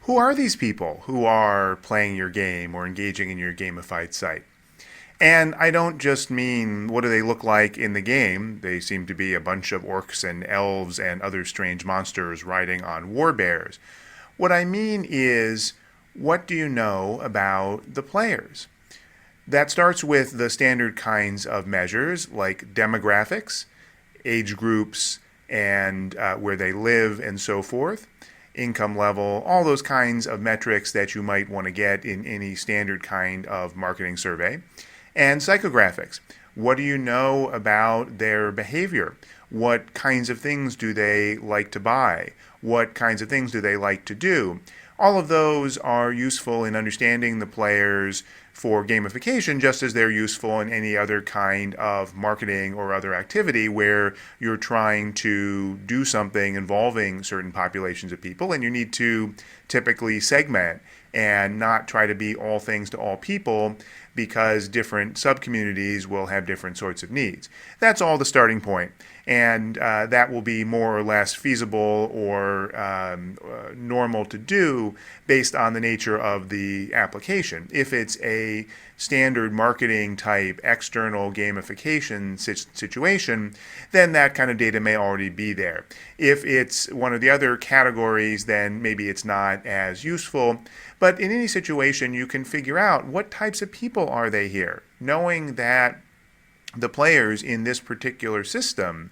who are these people who are playing your game or engaging in your gamified site? And I don't just mean what do they look like in the game. They seem to be a bunch of orcs and elves and other strange monsters riding on war bears. What I mean is, what do you know about the players? That starts with the standard kinds of measures like demographics, age groups, and where they live and so forth, income level, all those kinds of metrics that you might want to get in any standard kind of marketing survey. And psychographics. What do you know about their behavior? What kinds of things do they like to buy? What kinds of things do they like to do? All of those are useful in understanding the players for gamification, just as they're useful in any other kind of marketing or other activity where you're trying to do something involving certain populations of people, and you need to typically segment and not try to be all things to all people because different subcommunities will have different sorts of needs. That's all the starting point, and that will be more or less feasible or normal to do based on the nature of the application. If it's a standard marketing type external gamification situation, then that kind of data may already be there. If it's one of the other categories, then maybe it's not as useful. But in any situation, you can figure out what types of people are they here, knowing that the players in this particular system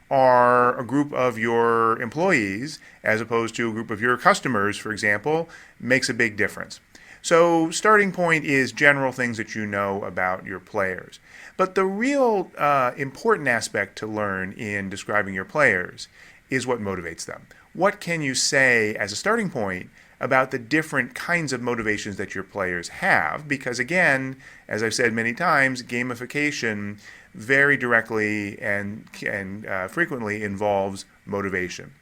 are a group of your employees as opposed to a group of your customers, for example, makes a big difference. So starting point is general things that you know about your players. But the real important aspect to learn in describing your players is what motivates them. What can you say as a starting point about the different kinds of motivations that your players have? Because again, as I've said many times, gamification very directly and frequently involves motivation.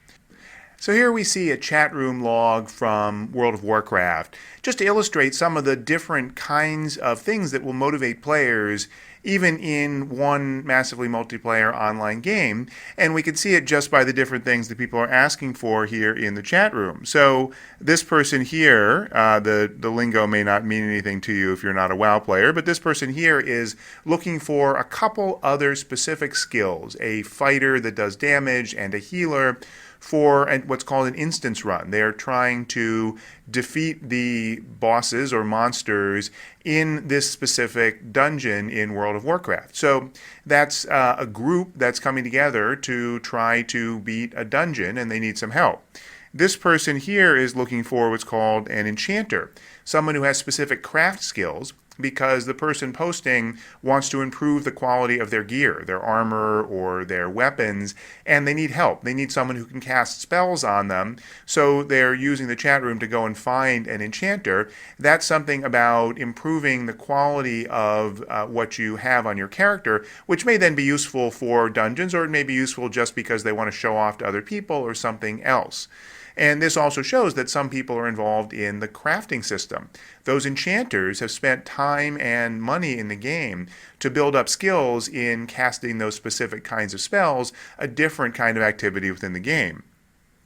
So here we see a chat room log from World of Warcraft, just to illustrate some of the different kinds of things that will motivate players even in one massively multiplayer online game. And we can see it just by the different things that people are asking for here in the chat room. So this person here, the lingo may not mean anything to you if you're not a WoW player, but this person here is looking for a couple other specific skills, a fighter that does damage and a healer, for what's called an instance run. They're trying to defeat the bosses or monsters in this specific dungeon in World of Warcraft. So that's a group that's coming together to try to beat a dungeon, and they need some help. This person here is looking for what's called an enchanter, someone who has specific craft skills, because the person posting wants to improve the quality of their gear, their armor or their weapons, and they need help. They need someone who can cast spells on them, so they're using the chat room to go and find an enchanter. That's something about improving the quality of what you have on your character, which may then be useful for dungeons, or it may be useful just because they want to show off to other people or something else. And this also shows that some people are involved in the crafting system. Those enchanters have spent time and money in the game to build up skills in casting those specific kinds of spells, a different kind of activity within the game.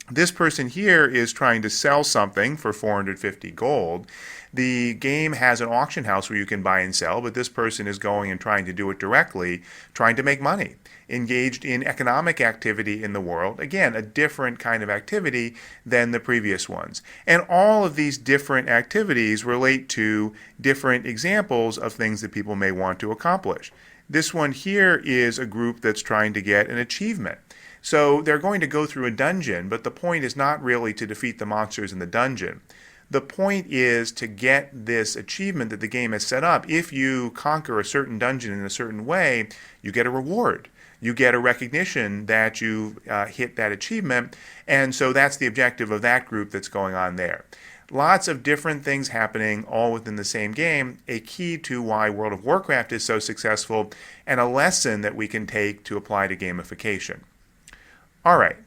This person here is trying to sell something for 450 gold. The game has an auction house where you can buy and sell, but this person is going and trying to do it directly, trying to make money, engaged in economic activity in the world. Again, a different kind of activity than the previous ones. And all of these different activities relate to different examples of things that people may want to accomplish. This one here is a group that's trying to get an achievement. So they're going to go through a dungeon, but the point is not really to defeat the monsters in the dungeon. The point is to get this achievement that the game has set up. If you conquer a certain dungeon in a certain way, you get a reward. You get a recognition that you hit that achievement, and so that's the objective of that group that's going on there. Lots of different things happening all within the same game, a key to why World of Warcraft is so successful, and a lesson that we can take to apply to gamification. All right,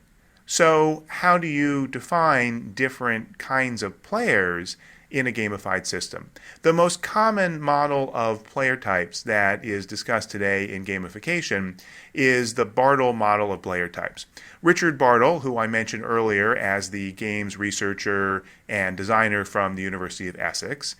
so how do you define different kinds of players in a gamified system. The most common model of player types that is discussed today in gamification is the Bartle model of player types. Richard Bartle, who I mentioned earlier as the games researcher and designer from the University of Essex,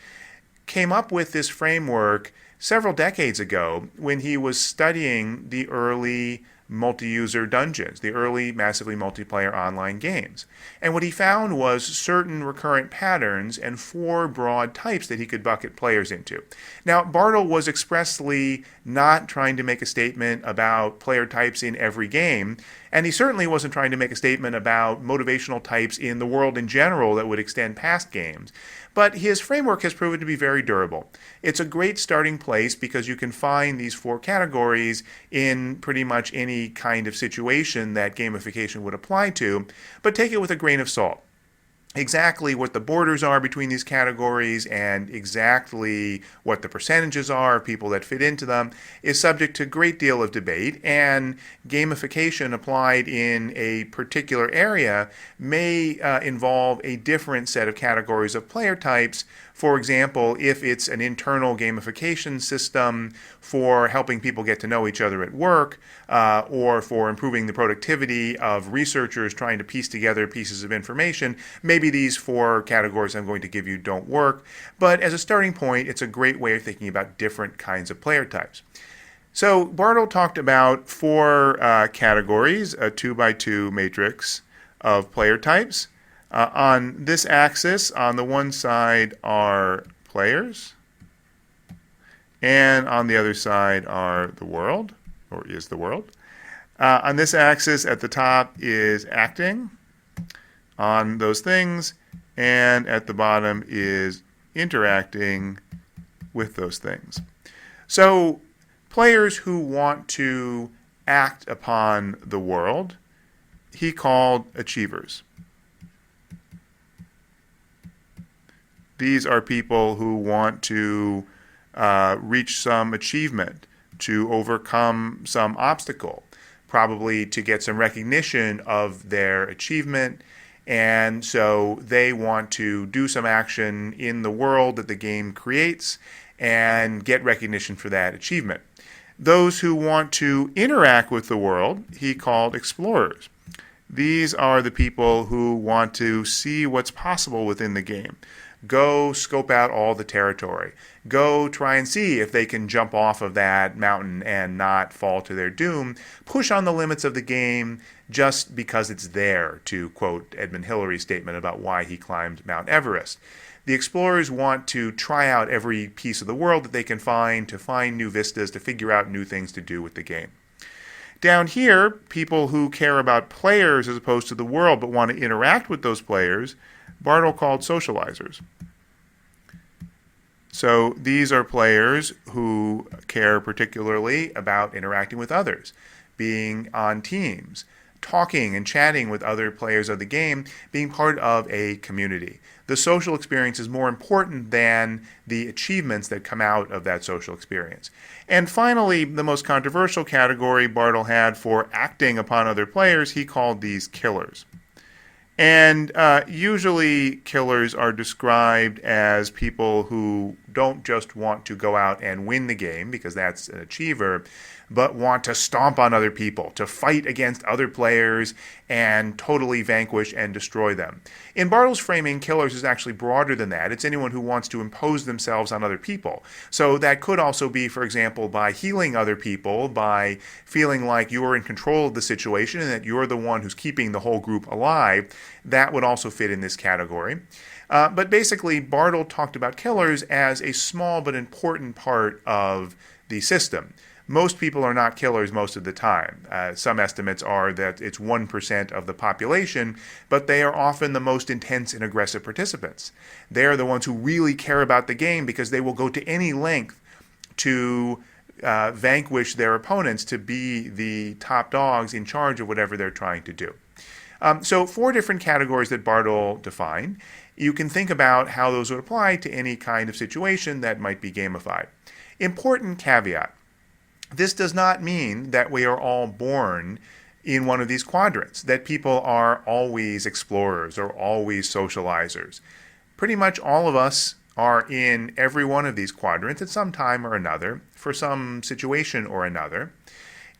came up with this framework several decades ago when he was studying the early multi-user dungeons, the early massively multiplayer online games. And what he found was certain recurrent patterns and 4 broad types that he could bucket players into. Now, Bartle was expressly not trying to make a statement about player types in every game, and he certainly wasn't trying to make a statement about motivational types in the world in general that would extend past games. But his framework has proven to be very durable. It's a great starting place because you can find these 4 categories in pretty much any kind of situation that gamification would apply to, but take it with a grain of salt. Exactly what the borders are between these categories and exactly what the percentages are of people that fit into them is subject to a great deal of debate, and gamification applied in a particular area may involve a different set of categories of player types. For example, if it's an internal gamification system for helping people get to know each other at work, or for improving the productivity of researchers trying to piece together pieces of information, maybe these 4 categories I'm going to give you don't work. But as a starting point, it's a great way of thinking about different kinds of player types. So Bartle talked about 4 categories, a 2x2 matrix of player types. On this axis, on the one side are players, and on the other side are the world, or is the world. On this axis at the top is acting on those things, and at the bottom is interacting with those things. So players who want to act upon the world, he called achievers. These are people who want to reach some achievement, to overcome some obstacle, probably to get some recognition of their achievement, and so they want to do some action in the world that the game creates and get recognition for that achievement. Those who want to interact with the world, he called explorers. These are the people who want to see what's possible within the game. Go scope out all the territory. Go try and see if they can jump off of that mountain and not fall to their doom. Push on the limits of the game just because it's there, to quote Edmund Hillary's statement about why he climbed Mount Everest. The explorers want to try out every piece of the world that they can find, to find new vistas, to figure out new things to do with the game. Down here, people who care about players as opposed to the world but want to interact with those players, Bartle called socializers. So these are players who care particularly about interacting with others, being on teams, talking and chatting with other players of the game, being part of a community. The social experience is more important than the achievements that come out of that social experience. And finally, the most controversial category Bartle had for acting upon other players, he called these killers. And usually killers are described as people who don't just want to go out and win the game, because that's an achiever, but want to stomp on other people, to fight against other players and totally vanquish and destroy them. In Bartle's framing, killers is actually broader than that. It's anyone who wants to impose themselves on other people. So that could also be, for example, by healing other people, by feeling like you're in control of the situation and that you're the one who's keeping the whole group alive. That would also fit in this category. But basically, Bartle talked about killers as a small but important part of the system. Most people are not killers most of the time. Some estimates are that it's 1% of the population, but they are often the most intense and aggressive participants. They are the ones who really care about the game because they will go to any length to vanquish their opponents, to be the top dogs in charge of whatever they're trying to do. So 4 different categories that Bartle defined. You can think about how those would apply to any kind of situation that might be gamified. Important caveat. This does not mean that we are all born in one of these quadrants, that people are always explorers or always socializers. pretty much all of us are in every one of these quadrants at some time or another for some situation or another.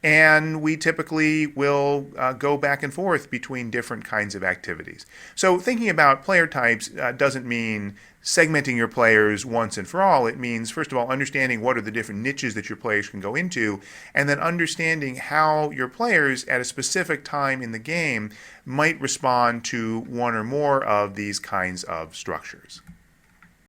And we typically will go back and forth between different kinds of activities. So thinking about player types doesn't mean segmenting your players once and for all. It means, first of all, understanding what are the different niches that your players can go into, and then understanding how your players at a specific time in the game might respond to one or more of these kinds of structures.